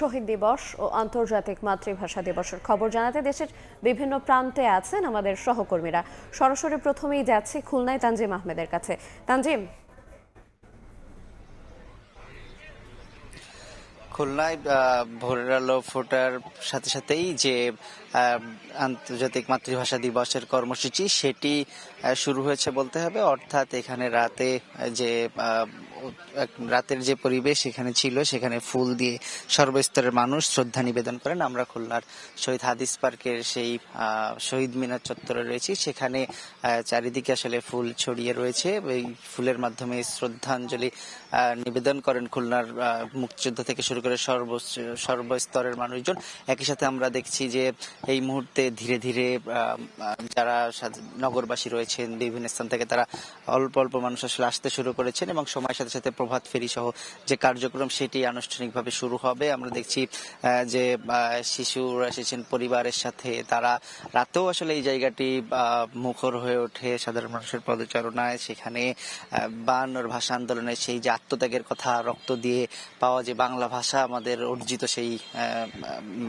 শহীদ দিবস ও আন্তর্জাতিক মাতৃভাষা দিবসের খবর জানাতে দেশের বিভিন্ন প্রান্তে আছেন আমাদের সহকর্মীরা। সরাসরি প্রথমেই যাচ্ছি খুলনায় তানজিম আহমেদের কাছে। তানজিম, খুলনায় ভোরের আলো ফোটার সাথে সাথেই যে আন্তর্জাতিক মাতৃভাষা দিবসের কর্মসূচি সেটি শুরু হয়েছে বলতে হবে। অর্থাৎ এখানে রাতের যে পরিবেশ এখানে ছিল, সেখানে ফুল দিয়ে সর্বস্তরের মানুষ শ্রদ্ধা নিবেদন করেন। আমরা খুলনার শহীদ হাদিস পার্কের সেই শহীদ মিনার চত্বরে রয়েছি। সেখানে চারিদিকে আসলে ফুল ছড়িয়ে রয়েছে। এই ফুলের মাধ্যমে শ্রদ্ধাঞ্জলি নিবেদন করেন খুলনার মুক্তিযুদ্ধ থেকে শুরু করে সর্বস্তরের মানুষজন। একই সাথে আমরা দেখছি যে এই মুহূর্তে ধীরে ধীরে যারা নগরবাসী রয়েছেন বিভিন্ন স্থান থেকে তারা অল্প অল্প মানুষ আসলে আসতে শুরু করেছেন এবং সময়ের সাথে সাথে প্রভাত ফেরি সহ যে কার্যক্রম সেটি আনুষ্ঠানিকভাবে শুরু হবে। আমরা দেখছি যে শিশুরা এসেছেন পরিবারের সাথে, তারা রাতেও আসলে এই জায়গাটি মুখর হয়ে ওঠে সাধারণ মানুষের পদচারণায়। সেখানে 52 ভাষা আন্দোলনের সেই যে আত্মত্যাগের কথা, রক্ত দিয়ে পাওয়া যে বাংলা ভাষা, আমাদের অর্জিত সেই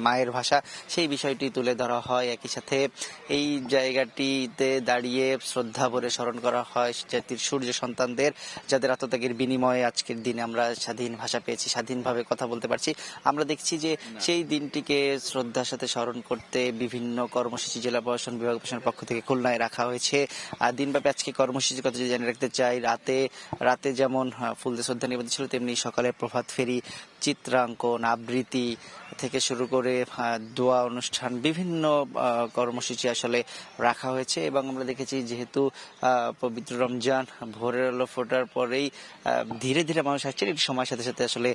মায়ের ভাষা, সেই বিষয়টি তুলে ধরা হয়। একই সাথে এই জায়গাটিতে দাঁড়িয়ে শ্রদ্ধা ভরে স্মরণ করা হয় জাতির সূর্য সন্তানদের, যাদের আত্মত্যাগের বিনিময়ে আজকের দিনে আমরা স্বাধীন ভাষা পেয়েছি, স্বাধীনভাবে কথা বলতে পারছি। আমরা দেখছি যে সেই দিনটিকে শ্রদ্ধার সাথে স্মরণ করতে বিভিন্ন কর্মসূচি জেলা প্রশাসন, বিভাগ প্রশাসনের পক্ষ থেকে খুলনায় রাখা হয়েছে। আর দিনব্যাপী আজকে কর্মসূচির কথা যদি জানিয়ে রাখতে চাই, রাতে যেমন ফুল দিয়ে শ্রদ্ধা নিবেদন ছিল, তেমনি সকালে প্রভাত ফেরি, চিত্রাঙ্কন, আবৃত্তি থেকে শুরু করে দোয়া অনুষ্ঠান, বিভিন্ন কর্মসূচি আসলে রাখা হয়েছে। এবং আমরা দেখেছি যেহেতু পবিত্র রমজান ভোরের আলো ফোটার পরেই ধীরে ধীরে মানুষ আসছেন, একটি সময়ের সাথে সাথে আসলে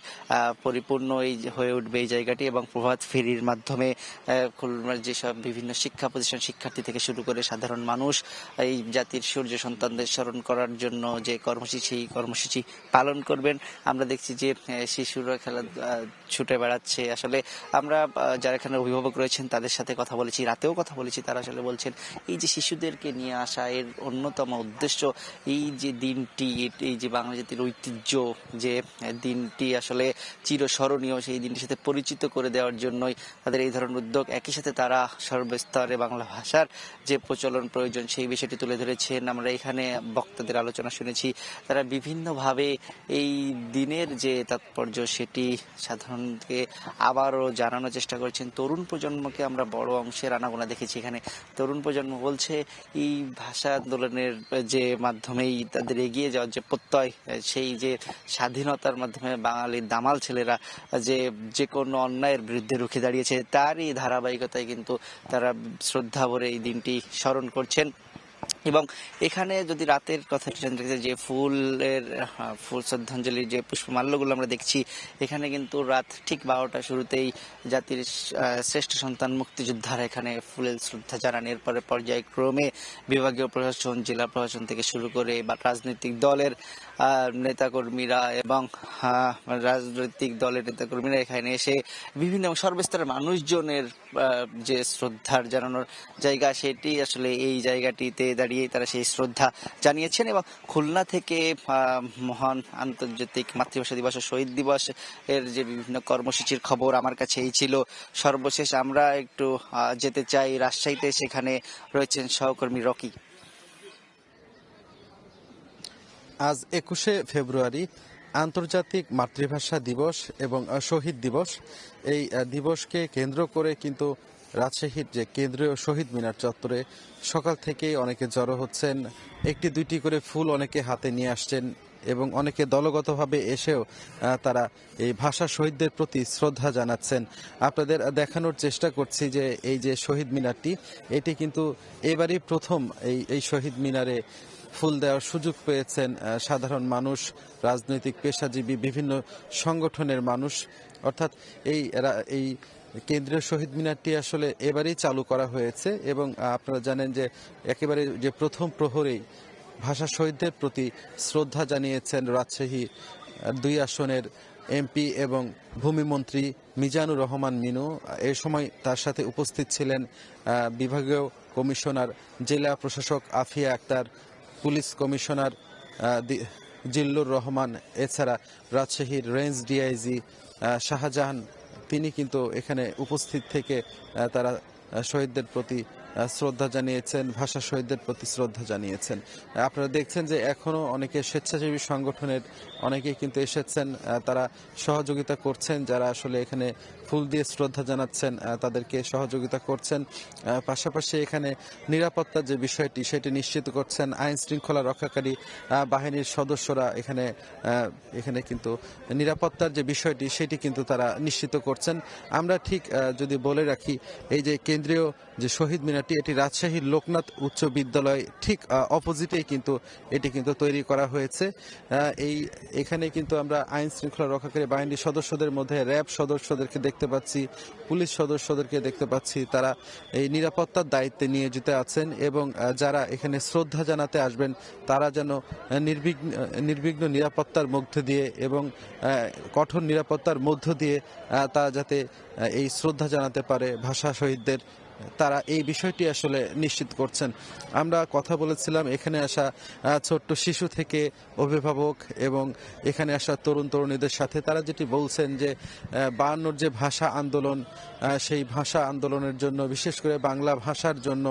পরিপূর্ণ হয়ে উঠবে এই জায়গাটি। এবং প্রভাত ফেরির মাধ্যমে খুলনার যেসব বিভিন্ন শিক্ষা প্রতিষ্ঠান, শিক্ষার্থী থেকে শুরু করে সাধারণ মানুষ এই জাতির সূর্য সন্তানদের স্মরণ করার জন্য যে কর্মসূচি পালন করবেন। আমরা দেখছি যে শিশুরা ছুটে বেড়াচ্ছে। আসলে আমরা যারা এখানে অভিভাবক রয়েছেন তাদের সাথে কথা বলেছি, রাতেও কথা বলেছি, তারা আসলে বলছেন এই যে শিশুদেরকে নিয়ে আসা এর অন্যতম উদ্দেশ্য এই যে দিনটি, এই যে বাংলা জাতির ঐতিহ্য, যে দিনটি আসলে চিরস্মরণীয়, সেই দিনটির সাথে পরিচিত করে দেওয়ার জন্যই তাদের এই ধরনের উদ্যোগ। একই সাথে তারা সর্বস্তরে বাংলা ভাষার যে প্রচলন প্রয়োজন সেই বিষয়টি তুলে ধরেছেন। আমরা এখানে বক্তাদের আলোচনা শুনেছি, তারা বিভিন্নভাবে এই দিনের যে তাৎপর্য সেটি সাধারণকে আবারও জানানোর চেষ্টা করেছেন। তরুণ প্রজন্মকে আমরা বড় অংশের আনাগোনা দেখেছি এখানে। তরুণ প্রজন্ম বলছে এই ভাষা আন্দোলনের যে মাধ্যমেই তাদের এগিয়ে যাওয়ার যে প্রত্যয়, সেই যে স্বাধীনতার মাধ্যমে বাঙালির দামাল ছেলেরা যে কোনো অন্যায়ের বিরুদ্ধে রুখে দাঁড়িয়েছে, তারই ধারাবাহিকতায় কিন্তু তারা শ্রদ্ধা ভরে এই দিনটি স্মরণ করছেন। এবং এখানে যদি রাতের কথাটি জানতে, যে ফুল শ্রদ্ধাঞ্জলির যে পুষ্পমাল্যগুলো আমরা দেখছি, এখানে কিন্তু রাত ঠিক 12টা শুরুতেই জাতির শ্রেষ্ঠ সন্তান মুক্তিযোদ্ধারা এখানে ফুলের শ্রদ্ধা জানান। এরপরে পর্যায়ক্রমে বিভাগীয় প্রশাসন, জেলা প্রশাসন থেকে শুরু করে বা রাজনৈতিক দলের নেতাকর্মীরা এখানে এসে বিভিন্ন সর্বস্তরের মানুষজনের যে শ্রদ্ধার জানানোর জায়গা, সেটি আসলে এই জায়গাটিতে দাঁড়িয়ে তারা সেই শ্রদ্ধা জানিয়েছেন। এবং খুলনা থেকে মহান আন্তর্জাতিক মাতৃভাষা দিবস ও শহীদ দিবস এর যে বিভিন্ন কর্মসূচির খবর আমার কাছে এই ছিল সর্বশেষ। আমরা একটু যেতে চাই রাজশাহীতে, সেখানে রয়েছেন সহকর্মী রকি। আজ 21শে ফেব্রুয়ারি আন্তর্জাতিক মাতৃভাষা দিবস এবং শহীদ দিবস। এই দিবসকে কেন্দ্র করে কিন্তু রাজশাহীর যে কেন্দ্রীয় শহীদ মিনার চত্বরে সকাল থেকেই অনেকে জড়ো হচ্ছেন। একটি দুইটি করে ফুল অনেকে হাতে নিয়ে আসছেন এবং অনেকে দলগতভাবে এসেও তারা এই ভাষা শহীদদের প্রতি শ্রদ্ধা জানাচ্ছেন। আপনাদের দেখানোর চেষ্টা করছি যে এই যে শহীদ মিনারটি, এটি কিন্তু এবারই প্রথম এই শহীদ মিনারে ফুল দেওয়ার সুযোগ পেয়েছেন সাধারণ মানুষ, রাজনৈতিক পেশাজীবী, বিভিন্ন সংগঠনের মানুষ। অর্থাৎ এই কেন্দ্রীয় শহীদ মিনারটি আসলে এবারেই চালু করা হয়েছে এবং আপনারা জানেন যে একেবারে যে প্রথম প্রহরেই ভাষা শহীদদের প্রতি শ্রদ্ধা জানিয়েছেন রাজশাহী 2 আসনের এমপি এবং ভূমিমন্ত্রী মিজানুর রহমান মিনু। এ সময় তার সাথে উপস্থিত ছিলেন বিভাগীয় কমিশনার, জেলা প্রশাসক আফিয়া আক্তার, পুলিশ কমিশনার জিল্লুর রহমান, এছাড়া রাজশাহীর রেঞ্জ ডিআইজি শাহজাহান তিনি কিন্তু এখানে উপস্থিত থেকে তারা শহীদদের প্রতি শ্রদ্ধা জানিয়েছেন, ভাষা শহীদদের প্রতি শ্রদ্ধা জানিয়েছেন। আপনারা দেখছেন যে এখনো অনেকে স্বেচ্ছাসেবী সংগঠনের অনেকেই কিন্তু এসেছেন, তারা সহযোগিতা করছেন, যারা আসলে এখানে ফুল দিয়ে শ্রদ্ধা জানাচ্ছেন তাদেরকে সহযোগিতা করছেন। পাশাপাশি এখানে নিরাপত্তার যে বিষয়টি সেটি নিশ্চিত করছেন আইন শৃঙ্খলা রক্ষাকারী বাহিনীর সদস্যরা। এখানে কিন্তু নিরাপত্তার যে বিষয়টি সেটি কিন্তু তারা নিশ্চিত করছেন। আমরা ঠিক যদি বলে রাখি, এই যে কেন্দ্রীয় যে শহীদ মিনারটি, এটি রাজশাহীর লোকনাথ উচ্চ বিদ্যালয় ঠিক অপোজিটেই কিন্তু এটি কিন্তু তৈরি করা হয়েছে। এখানে কিন্তু আমরা আইন শৃঙ্খলা রক্ষাকারী বাহিনীর সদস্যদের মধ্যে র্যাব সদস্যদেরকে দেখতে পাচ্ছি, পুলিশ সদস্যদেরকে দেখতে পাচ্ছি, তারা এই নিরাপত্তার দায়িত্বে নিয়োজিত আছেন এবং যারা এখানে শ্রদ্ধা জানাতে আসবেন তারা যেন নির্বিঘ্ন নিরাপত্তার মধ্য দিয়ে এবং কঠোর নিরাপত্তার মধ্য দিয়ে তারা যাতে এই শ্রদ্ধা জানাতে পারে ভাষা শহীদদের, তারা এই বিষয়টি আসলে নিশ্চিত করছেন। আমরা কথা বলেছিলাম এখানে আসা ছোট্ট শিশু থেকে অভিভাবক এবং এখানে আসা তরুণ তরুণীদের সাথে। তারা যেটি বলছেন যে 52 যে ভাষা আন্দোলন, সেই ভাষা আন্দোলনের জন্য, বিশেষ করে বাংলা ভাষার জন্য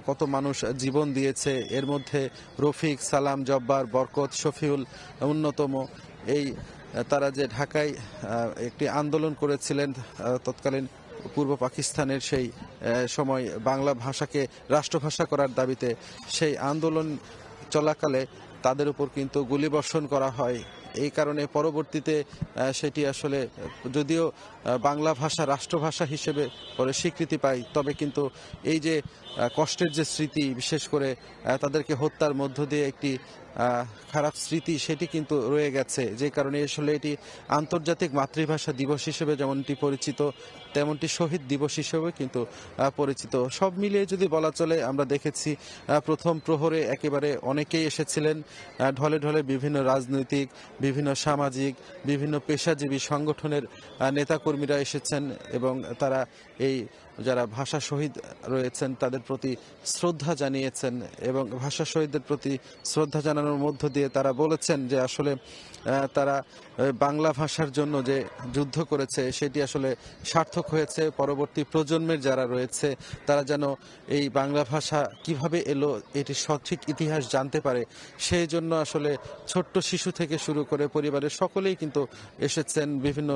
কত মানুষ জীবন দিয়েছে। এর মধ্যে রফিক, সালাম, জব্বার, বরকত, শফিউল অন্যতম। তারা যে ঢাকায় একটি আন্দোলন করেছিলেন তৎকালীন পূর্ব পাকিস্তানের সেই সময় বাংলা ভাষাকে রাষ্ট্রভাষা করার দাবিতে, সেই আন্দোলন চলাকালে তাদের উপর কিন্তু গুলিবর্ষণ করা হয়। এই কারণে পরবর্তীতে সেটি আসলে যদিও বাংলা ভাষা রাষ্ট্রভাষা হিসেবে পরে স্বীকৃতি পায়, তবে কিন্তু এই যে কষ্টের যে স্মৃতি, বিশেষ করে তাদেরকে হত্যার মধ্য দিয়ে একটি খারাপ স্মৃতি, সেটি কিন্তু রয়ে গেছে। যে কারণে আসলে এটি আন্তর্জাতিক মাতৃভাষা দিবস হিসেবে যেমনটি পরিচিত, তেমনটি শহীদ দিবস হিসেবে কিন্তু পরিচিত। সব মিলিয়ে যদি বলা চলে, আমরা দেখেছি প্রথম প্রহরে একেবারে অনেকেই এসেছিলেন, ঢলে ঢলে বিভিন্ন রাজনৈতিক, বিভিন্ন সামাজিক, বিভিন্ন পেশাজীবী সংগঠনের নেতাকর্মীরা এসেছেন এবং তারা যারা ভাষা শহীদ রয়েছেন তাদের প্রতি শ্রদ্ধা জানিয়েছেন এবং ভাষা শহীদদের প্রতি শ্রদ্ধা জানানোর মধ্য দিয়ে তারা বলেছেন যে আসলে তারা বাংলা ভাষার জন্য যে যুদ্ধ করেছে সেটি আসলে সার্থক হয়েছে। পরবর্তী প্রজন্মের যারা রয়েছে তারা যেন এই বাংলা ভাষা কিভাবে এলো এটির সঠিক ইতিহাস জানতে পারে, সেই জন্য আসলে ছোট্ট শিশু থেকে শুরু করে পরিবারের সকলেই কিন্তু এসেছেন। বিভিন্ন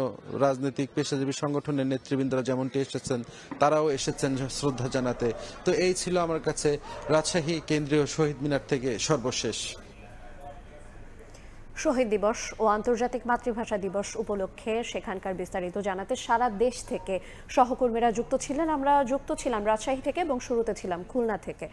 রাজনৈতিক পেশাজীবী সংগঠনের নেতৃবৃন্দরা যেমনটি এসেছেন, তারাও এসেছেন শ্রদ্ধা জানাতে। তো এই ছিল আমার কাছে রাজশাহী কেন্দ্রীয় শহীদ মিনার থেকে সর্বশেষ। শহীদ দিবস ও আন্তর্জাতিক মাতৃভাষা দিবস উপলক্ষে সেখানকার বিস্তারিত জানাতে সারা দেশ থেকে সহকর্মীরা যুক্ত ছিলেন। আমরা যুক্ত ছিলাম রাজশাহী থেকে এবং শুরুতে ছিলাম খুলনা থেকে।